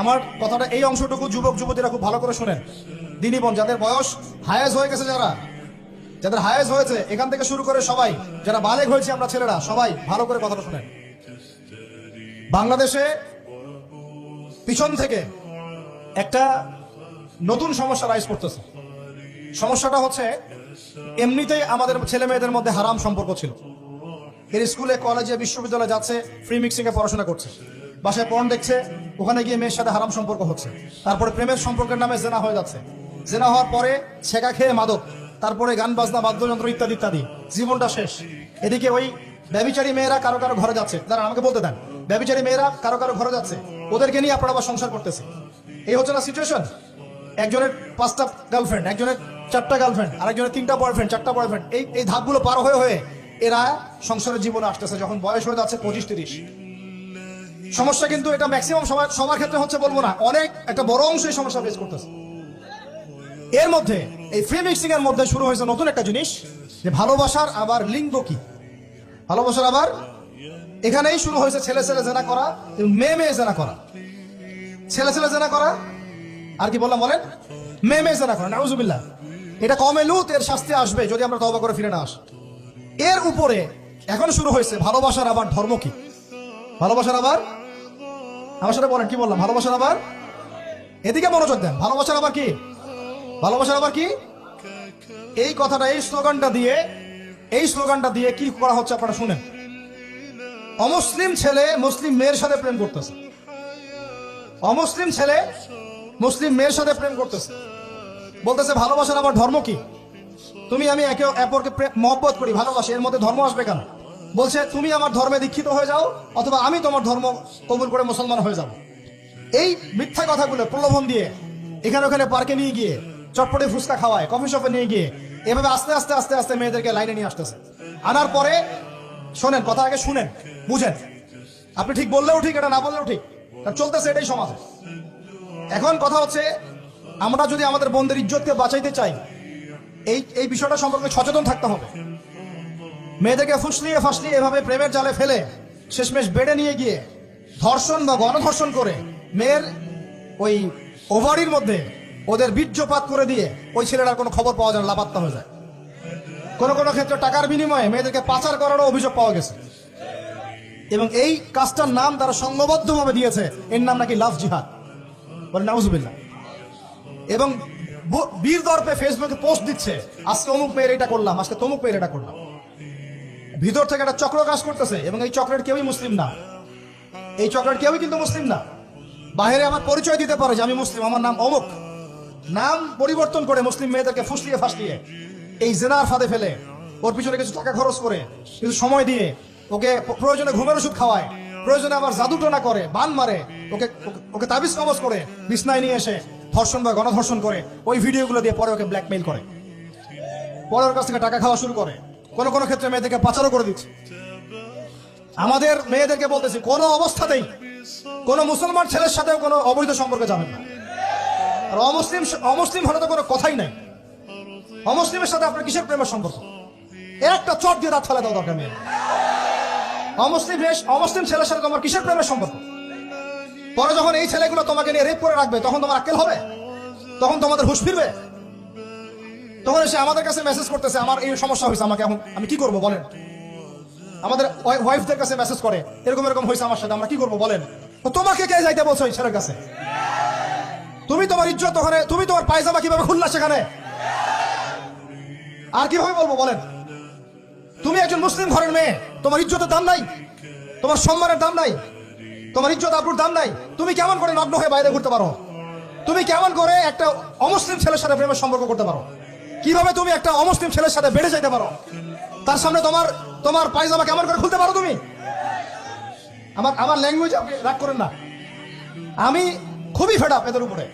আমার কথাটা এই অংশটুকু যুবক যুবতীরা খুব ভালো করে শোনেন। দিনী বোন, যাদের বয়স হায়েজ হয়ে গেছে, যাদের হায়েজ হয়েছে, এখান থেকে শুরু করে সবাই যারা বালেগ হয়েছে আমরা ছেলেরা, সবাই ভালো করে কথাটা শোনেন। বাংলাদেশে পিছন থেকে একটা নতুন সমস্যা রাইজ করতেছে। সমস্যাটা হচ্ছে, এমনিতেই আমাদের ছেলে মেয়েদের মধ্যে হারাম সম্পর্ক ছিল। এর স্কুলে কলেজে বিশ্ববিদ্যালয়ে যাচ্ছে, ফ্রি মিক্সিং এ পড়াশোনা করছে, বাসায় পর্ন দেখছে, ওখানে গিয়ে মেয়ের সাথে হারাম সম্পর্ক হচ্ছে, তারপরে প্রেমের সম্পর্কের নামে জেনা হয়ে যাচ্ছে, জেনা হওয়ার পরে ছেঁকা খেয়ে মাদক, তারপরে গান বাজনা বাদ্যযন্ত্র ইত্যাদি ইত্যাদি, জীবনটা শেষ। এদিকে ওই ব্যভিচারী মেয়েরা কারো কারো ঘরে যাচ্ছে, তারা আমাকে বলতে দেন, ব্যভিচারী মেয়েরা কারো কারো ঘরে যাচ্ছে, ওদেরকে নিয়ে আপনারা আবার সংসার করতেছে। এই হচ্ছে না সিচুয়েশন? একজনের 5টা গার্লফ্রেন্ড, একজনের 4টা গার্লফ্রেন্ড, আরেকজনের 3টা বয়ফ্রেন্ড, 4টা বয়ফ্রেন্ড, এই ধাপগুলো পার হয়ে হয়ে এরা সংসারের জীবনে আসতেছে যখন বয়স হয়ে যাচ্ছে 25-30। সমস্যা কিন্তু এটা ম্যাক্সিমাম সবার ক্ষেত্রে হচ্ছে বলবো না, অনেক একটা বড় অংশ এই সমস্যা ফেস করতেছে। এর মধ্যে এই ফ্রি মিক্সিং এর মধ্যে শুরু হয়েছে নতুন একটা জিনিস, যে ভালোবাসার আবার লিঙ্গ কি, ভালোবাসার আবার এখানেই শুরু হয়েছে ছেলে ছেলে জেনা করা, মেয়ে মেয়ে জেনা করা, ছেলে ছেলে জেনা করা, আর কি বললাম বলেন, মেয়ে মেয়ে জেনা করা। নাউজুবিল্লাহ। এটা কমে লুত, এর শাস্তি আসবে যদি আমরা তওবা করে ফিরে না আসি। এর উপরে এখন শুরু হয়েছে ভালোবাসার আবার ধর্ম কি, ভালোবাসার আবার, আমার সাথে বলেন কি বললাম, ভালোবাসার আবার, এদিকে মনোযোগ দেন, ভালোবাসার আবার কি, ভালোবাসার আবার কি, এই কথাটা, এই স্লোগানটা দিয়ে কি করা হচ্ছে আপনারা শুনেন। অমুসলিম ছেলে মুসলিম মেয়ের সাথে প্রেম করতেছে, অমুসলিম ছেলে মুসলিম মেয়ের সাথে প্রেম করতেছে, বলতেছে ভালোবাসার আবার ধর্ম কি, তুমি আমি একে অপরকে মহব্বত করি, ভালোবাসি, এর মধ্যে ধর্ম আসবে কেন? বলছে তুমি আমার ধর্মে দীক্ষিত হয়ে যাও, অথবা আমি তোমার ধর্ম কবুল করে মুসলমান হয়ে যাব। এই মিথ্যা কথাগুলো প্রলোভন দিয়ে এখানে ওখানে পার্কে নিয়ে গিয়ে, চটপটে ফুচকা খাওয়ায়, কফি শপে নিয়ে গিয়ে, এভাবে আস্তে আস্তে আস্তে আস্তে মেয়েদেরকে লাইনে নিয়ে আসতেছে। আনার পরে শোনেন, কথা আগে শুনেন, বুঝেন। আপনি ঠিক বললেও ঠিক, এটা না বললেও ঠিক, চলতেছে এটাই সমাজে। এখন কথা হচ্ছে, আমরা যদি আমাদের বোনদের ইজ্জতকে বাঁচাইতে চাই, এই বিষয়টা সম্পর্কে সচেতন থাকতে হবে। মেয়েদেরকে ফুসলিয়ে ফাসলিয়ে এভাবে প্রেমের জালে ফেলে শেষমেশ বেড়ে নিয়ে গিয়ে ধর্ষণ বা গণধর্ষণ করে মেয়ের ওই ওভারির মধ্যে ওদের বীর্যপাত করে দিয়ে ওই ছেলেটার কোনো খবর পাওয়া যায় না, লাপাত্তা হয়ে যায়। কোনো কোনো ক্ষেত্রে টাকার বিনিময়ে মেয়েদেরকে পাচার করারও অভিযোগ পাওয়া গেছে। এবং এই কাজটার নাম তারা সংঘবদ্ধভাবে দিয়েছে, এর নাম নাকি লাভ জিহাদ, বলে নাউজুবিল্লাহ। এবং বীর দর্পে ফেসবুকে পোস্ট দিচ্ছে, আজকে অমুক মেয়ের এটা করলাম, আজকে তমুক মেয়ের এটা করলাম। ভিতর থেকে একটা চক্র কাজ করতেছে, এবং এই চক্রের কেউই মুসলিম না, এই চক্রের কেউই কিন্তু মুসলিম না। বাহিরে আমার পরিচয় দিতে পারে যে আমি মুসলিম, আমার নাম অমুক, নাম পরিবর্তন করে মুসলিম মেয়েদেরকে ফুসলিয়ে ফাসলিয়ে এই জেনার ফাঁদে ফেলে ওর পিছনে কিছু টাকা খরচ করে, কিছু সময় দিয়ে ওকে প্রয়োজনে ঘুমের ওষুধ খাওয়ায়, প্রয়োজনে আবার জাদুটোনা করে, বান মারে, ওকে ওকে তাবিজ কবজ করে বিছনায় নিয়ে এসে ধর্ষণ বা গণধর্ষণ করে, ওই ভিডিওগুলো দিয়ে পরে ওকে ব্ল্যাকমেইল করে, পরে ওর কাছ থেকে টাকা খাওয়া শুরু করে। কোনো কোনো ক্ষেত্রে মেয়েদেরকে পাচারও করে দিচ্ছে। আমাদের মেয়েদেরকে বলতেছি, কোনো অবস্থাতেই কোনো মুসলমান ছেলের সাথেও কোনো অবৈধ সম্পর্কে যাবেন না। আর অমুসলিম হলে তো কোনো কথাই নাই। অমুসলিমের সাথে আপনার কিসের প্রেমের সম্পর্ক? একটা চট দিয়ে দাঁত ফেলে দেওয়া দরকার নেই। অমুসলিম ছেলের সাথে তোমার কিসের প্রেমের সম্পর্ক? পরে যখন এই ছেলেগুলো তোমাকে নিয়ে রেপ করে রাখবে, তখন তোমার আক্কেল হবে? তখন তোমাদের হুঁশ ফিরবে? তখন এসে আমাদের কাছে মেসেজ করতেছে, আমার এই সমস্যা হয়েছে, আমাকে এখন আমি কি করবো বলেন? আমাদের ওয়াইফদের কাছে মেসেজ করে, এরকম এরকম হয়েছে আমার সাথে, আমরা কি করবো বলেন? তো তোমাকে কে যাইতে বলছো এই ছেলের কাছে? তুমি তোমার ইজ্জত ওখানে, তুমি তোমার পায়জামা কিভাবে খুললা সেখানে? আর কিভাবে বলবো বলেন? তুমি একজন মুসলিম ঘরের মেয়ে, তোমার ইজ্জতের দাম নাই, তোমার সম্মানের দাম নাই, তোমার ইজ্জত আবরুর দাম নাই। তুমি কেমন করে নগ্ন হয়ে বাইরে ঘুরতে পারো? তুমি কেমন করে একটা অমুসলিম ছেলের সাথে প্রেমের সম্পর্ক করতে পারো? কিভাবে তুমি একটা অমুসলিম ছেলের সাথে বেড়ে যেতে পারো? তার সামনে তোমার পায়জামা কেমন করে খুলতে পারো তুমি? আমার ল্যাঙ্গুয়েজ আপনি রাগ করেন না, আমি খুবই ফেড আপ এদের উপরে।